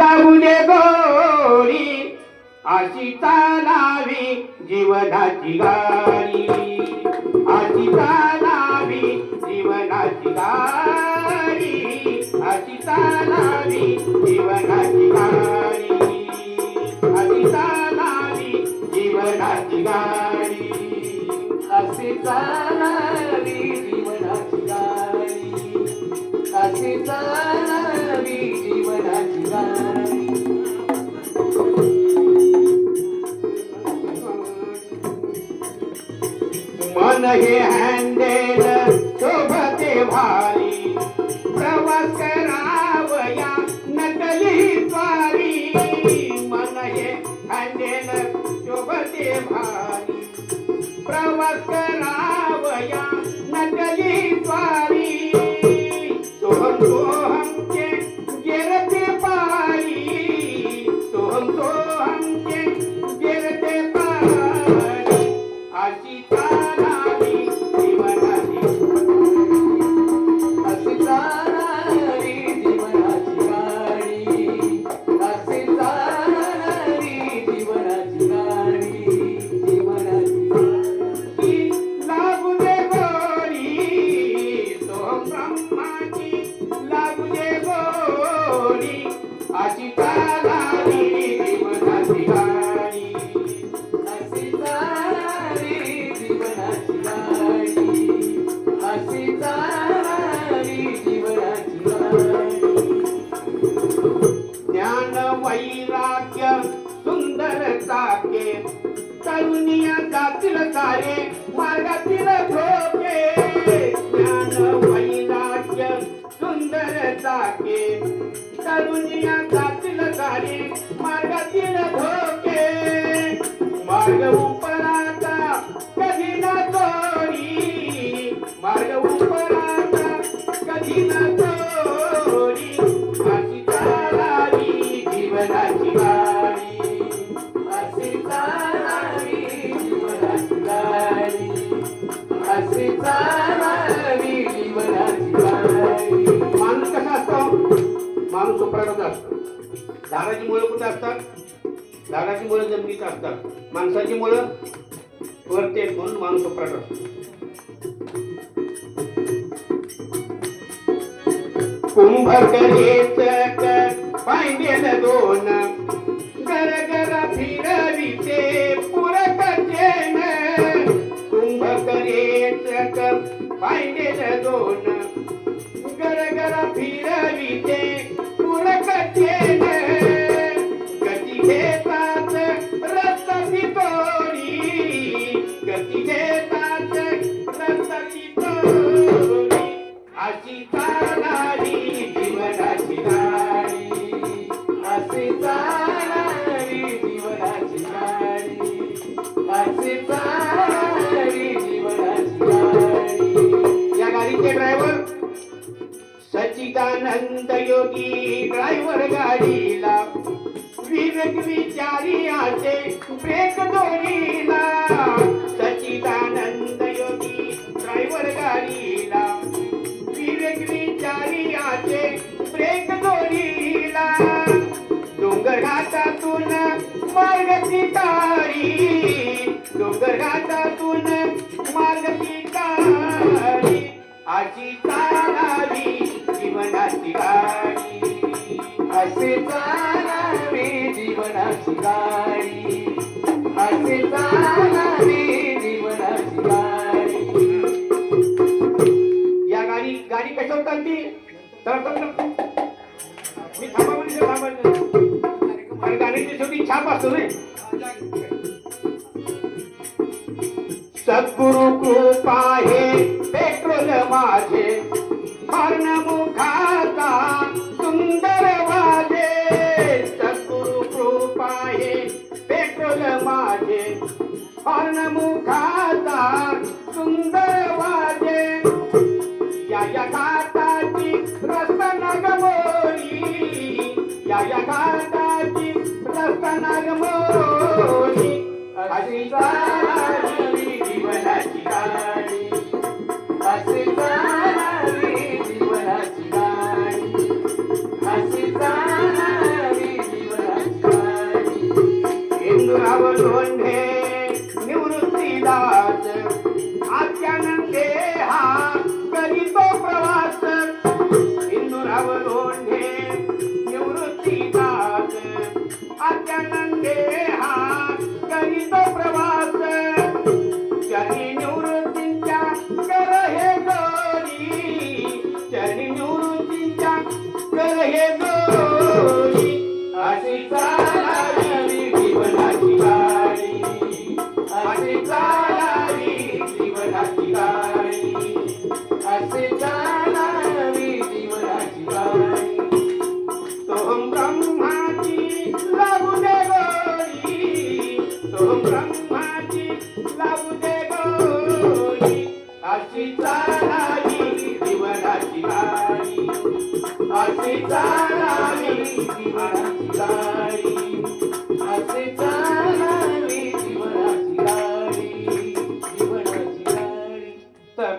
लागू दे गोरी अशी चालावी जीवनाची गाडी, अशी चालावी जीवनाची गाडी, अशी चालावी जीवनाची गाडी, अशी चालावी जीवनाची गाडी, अशी चालावी जीवनाची गाडी, अशी चालावी जीवनाची गाडी. मन हे हँडेल शोभते भारी, प्रवास करावया नटली स्वारी. मन हे हँडेल शोभते भारी, प्रवास करावया नटली स्वारी. सोहम सोहम के गिरते पारी, सोहम सोहम के गिरते पारी. अशी चालावी जीवनाची, अशी चालावी जीवनाची गाडी, अशी चालावी जीवनाची गाडी, जीवनाची गाडी. लागू दे गोरी सोहम ब्रह्माची, लागू दे गोरी अशी चालावी जीवनाची गाडी, अशी चालावी जीवनाची गाडी, अशी चालावी जीवनाची गाडी. ज्ञान वैराग्य सुंदरता के तरुणिया जातील सारे मार्गातील धोके. ज्ञान वैराग्य सुंदरता के तरुणिया जातील सारे मार्गातील धोके. मार्ग उपराचा कधी ना चोरी, मार्ग उपराचा कधी ना चोरी. अशी चालावी जीवनाची गाडी, अशी चालावी जीवनाची गाडी, अशी चालावी जीवनाची गाडी. माणूस कसा असतो? माणूस उपराचा असतो. झाडाची मुळं कुठे असतात? झाडाची मुळं जमिनीत असतात. माणसाची मुळं वरती आहेत म्हणून माणूस उपराट असतो. कुंभकरेच पांडेल दोन, गरगर फिरविते पुरकचेन. कुंभकरेच पांडेल दोन, गरगर फिरविते पुरकचेन. गती घेतात रस्त्याची तोडी, गती घेतात रस्त्याची तोडी. अशी चालावी जीवनाची गाडी, अशी चालावी जीवनाची गाडी, अशी चालावी जीवनाची गाडी. या गाडीचे ड्रायव्हर सच्चिदानंद योगी ड्रायव्हर गाडीला, विवेक विचारी आचे ब्रेक दोरीला. सच्चिदानंद योगी ड्रायव्हर गाडीला, विवेक विचारी आचे ब्रेक दोरीला. डोंगर घाटातून मार्ग पिटारी, डोंगर घाटातून मार्ग पिटारी. अशी चालावी जीवनाची गाडी, अशी चालावी जीवनाची गाडी, अशी चालावी जीवनाची गाडी. या गाडी कशावर चालती? मी थांबा म्हणजे थांबायचं. आणि गाडीची शेवटी छाप असतो नाही. सद्गुरु कृपा हे पेट्रोल माझे, हॉर्न मुखाचा सुंदर वाजे. सद्गुरु कृपा हे पेट्रोल माझे, हॉर्न मुखाचा सुंदर वाजे. या घाटाची रस्ता नागमोरी, या घाटाची रस्ता नागमोरी. अशी चालावी जीवनाची गाडी, अशी चालावी जीवनाची गाडी, अशी चालावी लोंढे निवृत्तीदास आत्यानंदे हा करीतो प्रवास इंदुराव लोंढे निवृत्तीदास आत्यानंदे हा करीतो प्रवास चरणी निवृत्तींच्या कर हे दोरी चरणी निवृत्तींच्या कर हे दोरी अशी चालावी जीवनाची गाडी अशी चालावी जीवनाची गाडी असे चालावी जीवनाची गाडी सोहम ब्रह्माची लागू दे गोरी सोहम ब्रह्माची लागू दे गोरी अशी चालावी जीवनाची गाडी अशी चालावी जीवनाची गाडी अशी चालावी जीवनाची गाडी जीवनाची गाडी तर